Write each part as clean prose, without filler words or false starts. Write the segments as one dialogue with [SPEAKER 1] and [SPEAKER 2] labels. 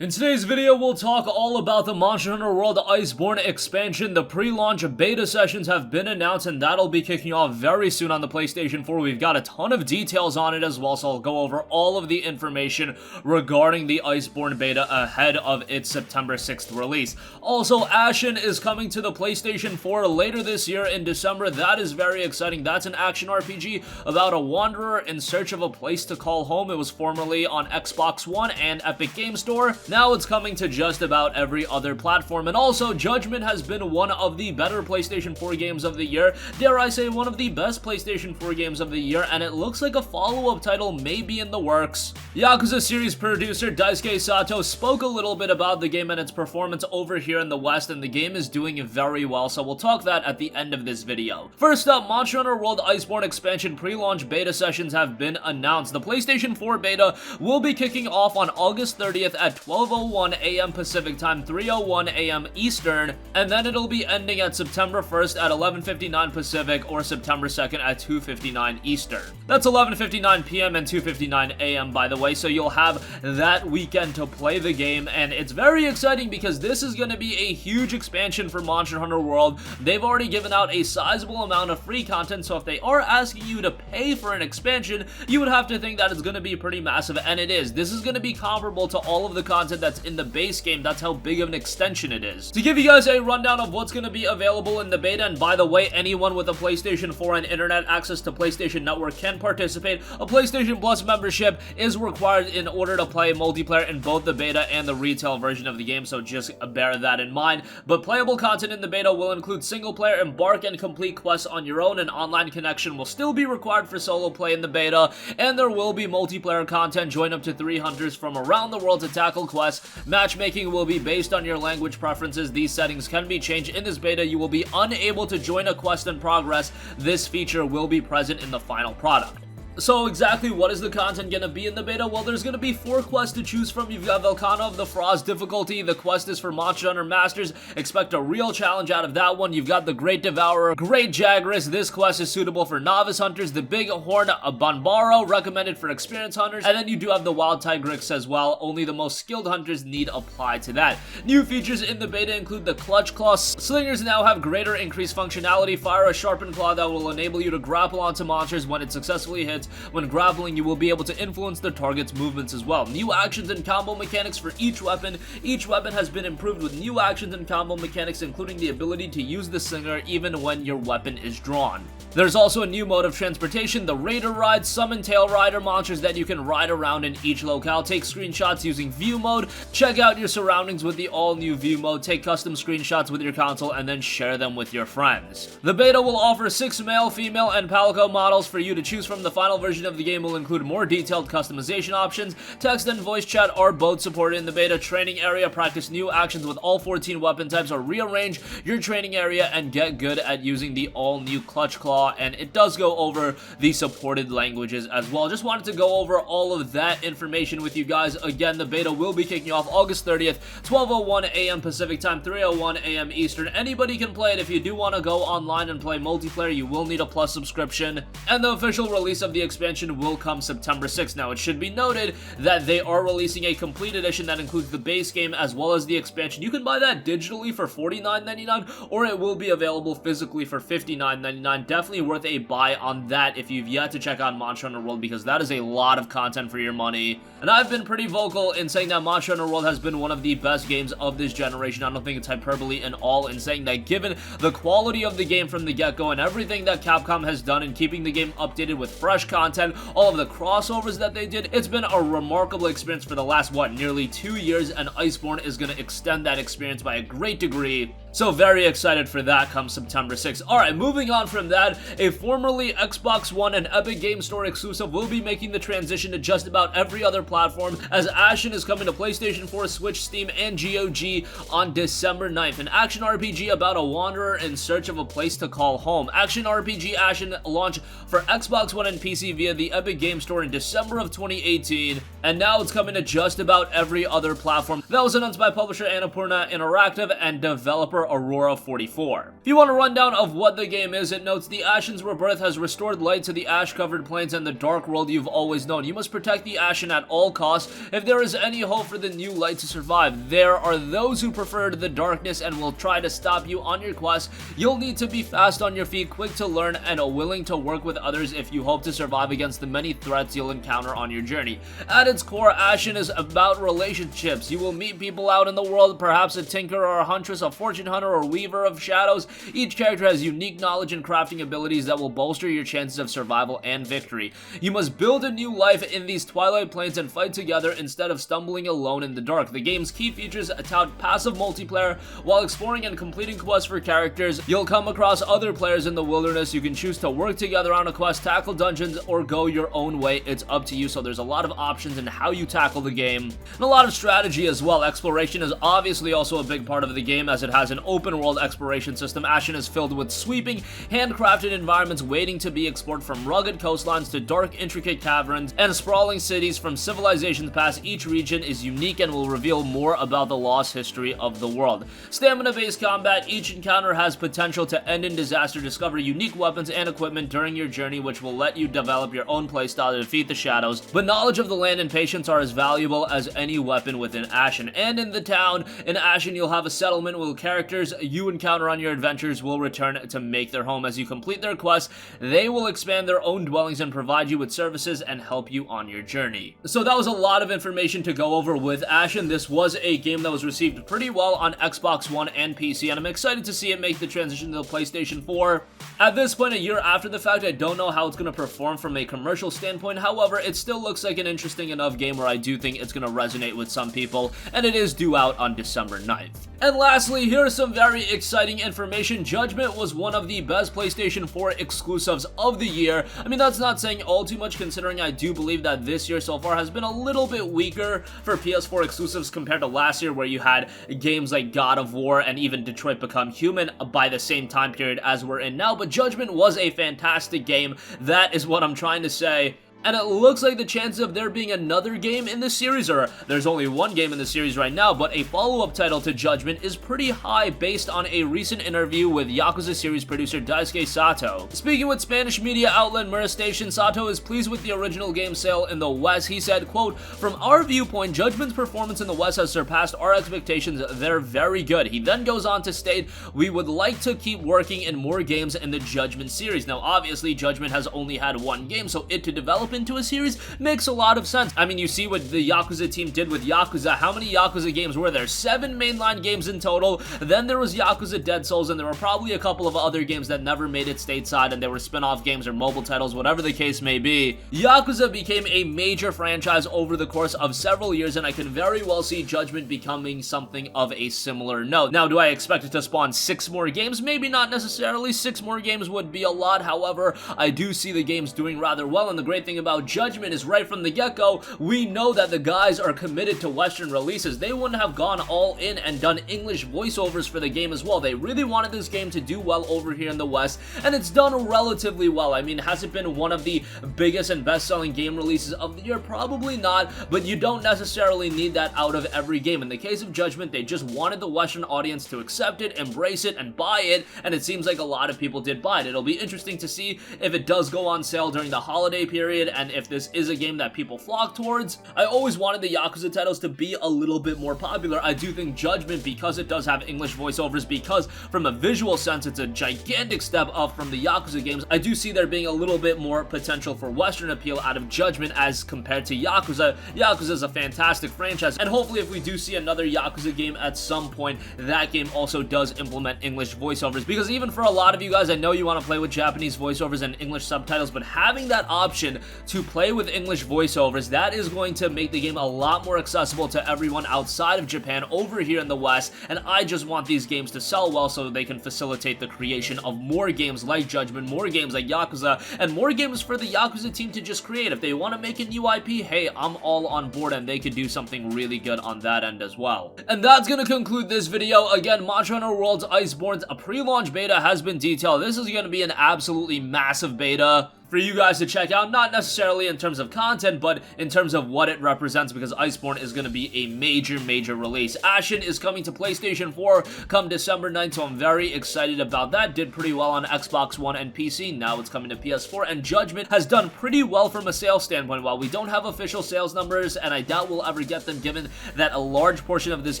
[SPEAKER 1] In today's video, we'll talk all about the Monster Hunter World Iceborne expansion. The pre-launch beta sessions have been announced, and that'll be kicking off very soon on the PlayStation 4. We've got a ton of details on it as well, so I'll go over all of the information regarding the Iceborne beta ahead of its September 6th release. Also, ASHEN is coming to the PlayStation 4 later this year in December. That is very exciting. That's an action RPG about a wanderer in search of a place to call home. It was formerly on Xbox One and Epic Game Store. Now it's coming to just about every other platform, and also Judgment has been one of the better PlayStation 4 games of the year, dare I say one of the best PlayStation 4 games of the year, and it looks like a follow-up title may be in the works. Yakuza series producer Daisuke Sato spoke a little bit about the game and its performance over here in the West, and the game is doing very well, so we'll talk that at the end of this video. First up, Monster Hunter World Iceborne expansion pre-launch beta sessions have been announced. The PlayStation 4 beta will be kicking off on August 30th at 12:01 a.m. Pacific Time, 3:01 a.m. Eastern, and then it'll be ending at September 1st at 11:59 Pacific or September 2nd at 2:59 Eastern. That's 11:59 p.m. and 2:59 a.m. by the way, so you'll have that weekend to play the game, and it's very exciting because this is going to be a huge expansion for Monster Hunter World. They've already given out a sizable amount of free content, so if they are asking you to pay for an expansion, you would have to think that it's going to be pretty massive, and it is. This is going to be comparable to all of the content that's in the base game. That's how big of an extension it is. To give you guys a rundown of what's going to be available in the beta, and by the way, anyone with a PlayStation 4 and internet access to PlayStation Network can participate. A PlayStation Plus membership is required in order to play multiplayer in both the beta and the retail version of the game, so just bear that in mind. But playable content in the beta will include single player embark and complete quests on your own, and online connection will still be required for solo play in the beta, and there will be multiplayer content. Join up to 3 hunters from around the world to tackle quests. Matchmaking will be based on your language preferences. These settings can be changed in this beta. You will be unable to join a quest in progress. This feature will be present in the final product. So exactly what is the content going to be in the beta? Well, there's going to be 4 quests to choose from. You've got Volcano of the Frost difficulty. The quest is for Monster Hunter Masters. Expect a real challenge out of that one. You've got the Great Devourer, Great Jagras. This quest is suitable for novice hunters. The Big Horn Banbaro, recommended for experienced hunters. And then you do have the Wild Tigrix as well. Only the most skilled hunters need apply to that. New features in the beta include the Clutch Claw. Slingers now have greater increased functionality. Fire a sharpened claw that will enable you to grapple onto monsters when it successfully hits. When grappling, you will be able to influence the target's movements as well. New actions and combo mechanics for each weapon. Each weapon has been improved with new actions and combo mechanics, including the ability to use the slinger even when your weapon is drawn. There's also a new mode of transportation, the Raider Ride. Summon Tail Rider monsters that you can ride around in each locale. Take screenshots using view mode. Check out your surroundings with the all-new view mode. Take custom screenshots with your console and then share them with your friends. The beta will offer 6 male, female, and Palico models for you to choose from. The final version of the game will include more detailed customization options. Text and voice chat are both supported in the beta. Training area, practice new actions with all 14 weapon types, or rearrange your training area and get good at using the all-new Clutch Claw. And it does go over the supported languages as well. Just wanted to go over all of that information with you guys. Again, the beta will be kicking off August 30th, 12:01 a.m. Pacific Time, 3:01 a.m. Eastern. Anybody can play it. If you do want to go online and play multiplayer, you will need a Plus subscription. And the official release of the expansion will come September 6th. Now, it should be noted that they are releasing a complete edition that includes the base game as well as the expansion. You can buy that digitally for $49.99, or it will be available physically for $59.99. Definitely worth a buy on that if you've yet to check out Monster Hunter World, because that is a lot of content for your money. And I've been pretty vocal in saying that Monster Hunter World has been one of the best games of this generation. I don't think it's hyperbole at all in saying that, given the quality of the game from the get-go and everything that Capcom has done in keeping the game updated with fresh content, all of the crossovers that they did, it's been a remarkable experience for the last, nearly 2 years, and Iceborne is going to extend that experience by a great degree. So very excited for that come September 6th. Alright, moving on from that, a formerly Xbox One and Epic Game Store exclusive will be making the transition to just about every other platform, as ASHEN is coming to PlayStation 4, Switch, Steam, and GOG on December 9th. An action RPG about a wanderer in search of a place to call home. Action RPG ASHEN launched for Xbox One and PC via the Epic Game Store in December of 2018, and now it's coming to just about every other platform. That was announced by publisher Annapurna Interactive and developer for Aurora 44. If you want a rundown of what the game is, it notes the Ashen's rebirth has restored light to the ash-covered plains and the dark world you've always known. You must protect the Ashen at all costs if there is any hope for the new light to survive. There are those who preferred the darkness and will try to stop you on your quest. You'll need to be fast on your feet, quick to learn, and willing to work with others if you hope to survive against the many threats you'll encounter on your journey. At its core, Ashen is about relationships. You will meet people out in the world, perhaps a tinker or a huntress, a fortune hunter or weaver of shadows. Each character has unique knowledge and crafting abilities that will bolster your chances of survival and victory. You must build a new life in these Twilight Plains and fight together instead of stumbling alone in the dark. The game's key features tout passive multiplayer. While exploring and completing quests for characters, you'll come across other players in the wilderness. You can choose to work together on a quest, tackle dungeons, or go your own way. It's up to you, so there's a lot of options in how you tackle the game, and a lot of strategy as well. Exploration is obviously also a big part of the game, as it has an open world exploration system. Ashen is filled with sweeping, handcrafted environments waiting to be explored, from rugged coastlines to dark, intricate caverns and sprawling cities from civilizations past. Each region is unique and will reveal more about the lost history of the world. Stamina-based combat. Each encounter has potential to end in disaster. Discover unique weapons and equipment during your journey, which will let you develop your own playstyle to defeat the shadows. But knowledge of the land and patience are as valuable as any weapon within Ashen. And in the town, in Ashen, you'll have a settlement where characters you encounter on your adventures will return to make their home. As you complete their quests, they will expand their own dwellings and provide you with services and help you on your journey. So that was a lot of information to go over with Ashen. This was a game that was received pretty well on Xbox One and PC, and I'm excited to see it make the transition to the PlayStation 4. At this point, a year after the fact, I don't know how it's going to perform from a commercial standpoint. However, it still looks like an interesting enough game where I do think it's going to resonate with some people, and it is due out on December 9th. And lastly, here's some very exciting information. Judgment was one of the best PlayStation 4 exclusives of the year. I mean, that's not saying all too much, considering I do believe that this year so far has been a little bit weaker for PS4 exclusives compared to last year, where you had games like God of War and even Detroit Become Human by the same time period as we're in now. But Judgment was a fantastic game. That is what I'm trying to say. And it looks like the chances of there being another game in the series, or there's only one game in the series right now, but a follow-up title to Judgment is pretty high based on a recent interview with Yakuza series producer Daisuke Sato. Speaking with Spanish media outlet Mirror Station, Sato is pleased with the original game sale in the West. He said, quote, "From our viewpoint, Judgment's performance in the West has surpassed our expectations. They're very good." He then goes on to state, "We would like to keep working in more games in the Judgment series." Now, obviously, Judgment has only had one game, so it to develop into a series makes a lot of sense. I mean, you see what the Yakuza team did with Yakuza. How many Yakuza games were there? 7 mainline games in total. Then there was Yakuza Dead Souls, and there were probably a couple of other games that never made it stateside, and they were spin-off games or mobile titles, whatever the case may be. Yakuza became a major franchise over the course of several years, and I can very well see Judgment becoming something of a similar note. Now, do I expect it to spawn 6 more games? Maybe not necessarily. 6 more games would be a lot. However, I do see the games doing rather well, and the great thing about Judgment is right from the get-go, we know that the guys are committed to Western releases. They wouldn't have gone all in and done English voiceovers for the game as well. They really wanted this game to do well over here in the West, and it's done relatively well. I mean, has it been one of the biggest and best-selling game releases of the year? Probably not, but you don't necessarily need that out of every game. In the case of Judgment, they just wanted the Western audience to accept it, embrace it, and buy it, and it seems like a lot of people did buy it. It'll be interesting to see if it does go on sale during the holiday period, and if this is a game that people flock towards. I always wanted the Yakuza titles to be a little bit more popular. I do think Judgment, because it does have English voiceovers, because from a visual sense it's a gigantic step up from the Yakuza games, I do see there being a little bit more potential for Western appeal out of Judgment as compared to Yakuza. Yakuza is a fantastic franchise, and hopefully if we do see another Yakuza game at some point, that game also does implement English voiceovers, because even for a lot of you guys, I know you want to play with Japanese voiceovers and English subtitles, but having that option to play with English voiceovers, that is going to make the game a lot more accessible to everyone outside of Japan over here in the West, and I just want these games to sell well so they can facilitate the creation of more games like Judgment, more games like Yakuza, and more games for the Yakuza team to just create. If they want to make a new IP, hey, I'm all on board, and they could do something really good on that end as well. And that's going to conclude this video. Again, Monster Hunter World's Iceborne's a pre-launch beta has been detailed. This is going to be an absolutely massive beta. for you guys to check out, not necessarily in terms of content, but in terms of what it represents, because Iceborne is going to be a major release. ASHEN is coming to PlayStation 4 come December 9th, so I'm very excited about that. Did pretty well on Xbox One and PC, now it's coming to PS4, and Judgment has done pretty well from a sales standpoint. While we don't have official sales numbers, and I doubt we'll ever get them given that a large portion of this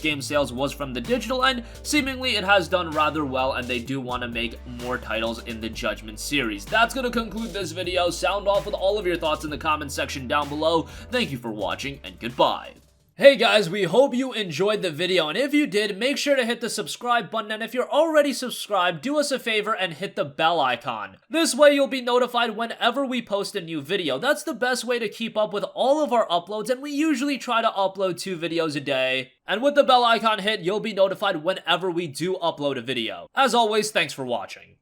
[SPEAKER 1] game's sales was from the digital end, seemingly it has done rather well, and they do want to make more titles in the Judgment series. That's going to conclude this video. Sound off with all of your thoughts in the comments section down below. Thank you for watching, and goodbye. Hey guys, we hope you enjoyed the video, and if you did, make sure to hit the subscribe button, and if you're already subscribed, do us a favor and hit the bell icon. This way you'll be notified whenever we post a new video. That's the best way to keep up with all of our uploads, and we usually try to upload 2 videos a day. And with the bell icon hit, you'll be notified whenever we do upload a video. As always, thanks for watching.